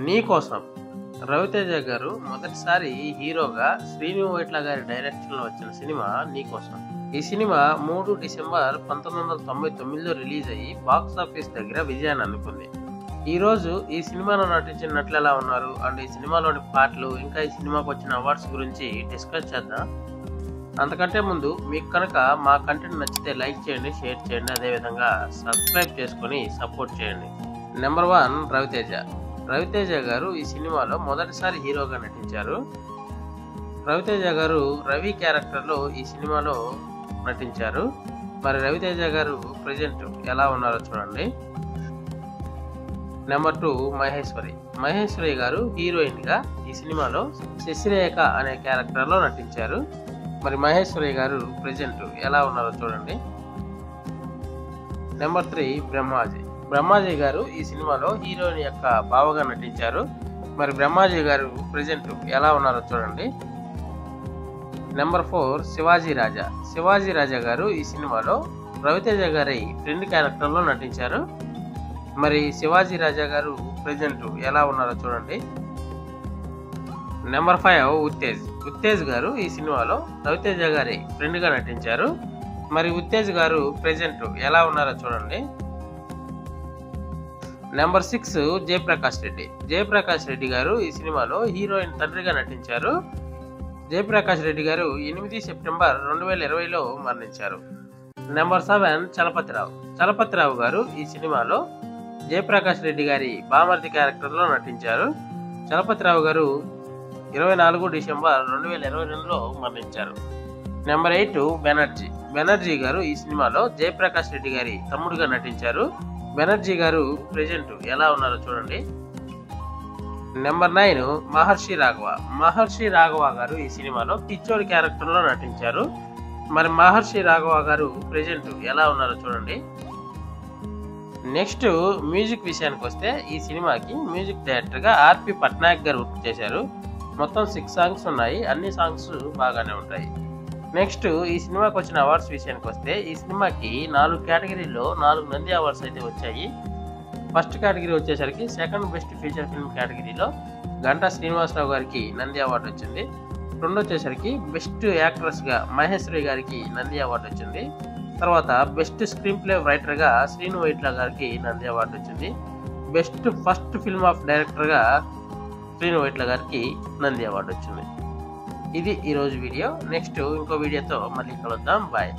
నీ కోసం రవితేజ గారు మొదటిసారి హీరోగా శ్రీను వైట్ల గారి డైరెక్షన్లో వచ్చిన సినిమా నీ కోసం. ఈ సినిమా 3 డిసెంబర్ 1999లో రిలీజ్ అయ్యి బాక్స్ ఆఫీస్ దగ్గర విజయాన్ని అందుకుంది. ఈరోజు ఈ సినిమాలో నటించిన నటులు ఎలా ఉన్నారు అండ్ ఈ సినిమాలోని పాటలు ఇంకా ఈ సినిమాకు వచ్చిన అవార్డ్స్ గురించి డిస్కస్ చేద్దాం. అంతకంటే ముందు మీకు కనుక మా కంటెంట్ నచ్చితే లైక్ చేయండి, షేర్ చేయండి, అదేవిధంగా సబ్స్క్రైబ్ చేసుకొని సపోర్ట్ చేయండి. నెంబర్ 1 రవితేజ. రవితేజ గారు ఈ సినిమాలో మొదటిసారి హీరోగా నటించారు. రవితేజ గారు రవి క్యారెక్టర్లో ఈ సినిమాలో నటించారు. మరి రవితేజ గారు ప్రజెంట్ ఎలా ఉన్నారో చూడండి. నెంబర్ 2 మహేశ్వరి. మహేశ్వరి గారు హీరోయిన్గా ఈ సినిమాలో శశిరేఖ అనే క్యారెక్టర్లో నటించారు. మరి మహేశ్వరి గారు ప్రజెంట్ ఎలా ఉన్నారో చూడండి. నెంబర్ 3 బ్రహ్మాజీ. బ్రహ్మాజీ గారు ఈ సినిమాలో హీరోయిన్ యొక్క బావగా నటించారు. మరి బ్రహ్మాజీ గారు ప్రజెంట్ ఎలా ఉన్నారో చూడండి. నెంబర్ 4 శివాజీ రాజా. శివాజీ రాజా గారు ఈ సినిమాలో రవితేజ గారి ఫ్రెండ్ క్యారెక్టర్లో నటించారు. మరి శివాజీ రాజా గారు ప్రజెంట్ ఎలా ఉన్నారో చూడండి. నెంబర్ 5 ఉత్తేజ్. ఉత్తేజ్ గారు ఈ సినిమాలో రవితేజ గారి ఫ్రెండ్గా నటించారు. మరి ఉత్తేజ్ గారు ప్రజెంట్ ఎలా ఉన్నారో చూడండి. నెంబర్ 6 జయప్రకాష్ రెడ్డి. జయప్రకాష్ రెడ్డి గారు ఈ సినిమాలో హీరోయిన్ తండ్రిగా నటించారు. జయప్రకాష్ రెడ్డి గారు 8 సెప్టెంబర్ 2020లో మరణించారు. నెంబర్ 7 చలపతిరావు. చలపతిరావు గారు ఈ సినిమాలో జయప్రకాష్ రెడ్డి గారి బామర్ది క్యారెక్టర్లో నటించారు. చలపతిరావు గారు 24 డిసెంబర్ 2022లో మరణించారు. నెంబర్ 8 బెనర్జీ. బెనర్జీ గారు ఈ సినిమాలో జయప్రకాష్ రెడ్డి గారి తమ్ముడుగా నటించారు. బెనర్జీ గారు ప్రెజెంట్ ఎలా ఉన్నారో చూడండి. నెంబర్ 9 మహర్షి రాఘవ. మహర్షి రాఘవ గారు ఈ సినిమాలో పిచ్చోడి క్యారెక్టర్లో నటించారు. మరి మహర్షి రాఘవ గారు ప్రెజెంట్ ఎలా ఉన్నారో చూడండి. నెక్స్ట్ మ్యూజిక్ విషయానికి వస్తే ఈ సినిమాకి మ్యూజిక్ డైరెక్టర్గా ఆర్పి పట్నాయక్ గారు వర్క్ చేశారు. మొత్తం 6 సాంగ్స్ ఉన్నాయి. అన్ని సాంగ్స్ బాగానే ఉంటాయి. నెక్స్ట్ ఈ సినిమాకి వచ్చిన అవార్డ్స్ విషయానికి వస్తే ఈ సినిమాకి 4 కేటగిరీలో 4 నంది అవార్డ్స్ అయితే వచ్చాయి. ఫస్ట్ కేటగిరీ వచ్చేసరికి సెకండ్ బెస్ట్ ఫీచర్ ఫిల్మ్ కేటగిరీలో గంటా శ్రీనివాసరావు గారికి నంది అవార్డు వచ్చింది. రెండో వచ్చేసరికి బెస్ట్ యాక్ట్రెస్గా మహేశ్వరి గారికి నంది అవార్డు వచ్చింది. తర్వాత బెస్ట్ స్క్రీన్ ప్లే రైటర్గా శ్రీను వైట్ల గారికి నంది అవార్డు వచ్చింది. బెస్ట్ ఫస్ట్ ఫిల్మ్ ఆఫ్ డైరెక్టర్గా శ్రీను వైట్ల గారికి నంది అవార్డు వచ్చింది. ఇది ఈరోజు వీడియో. నెక్స్ట్ ఇంకో వీడియోతో మళ్ళీ కలుద్దాం. బాయ్.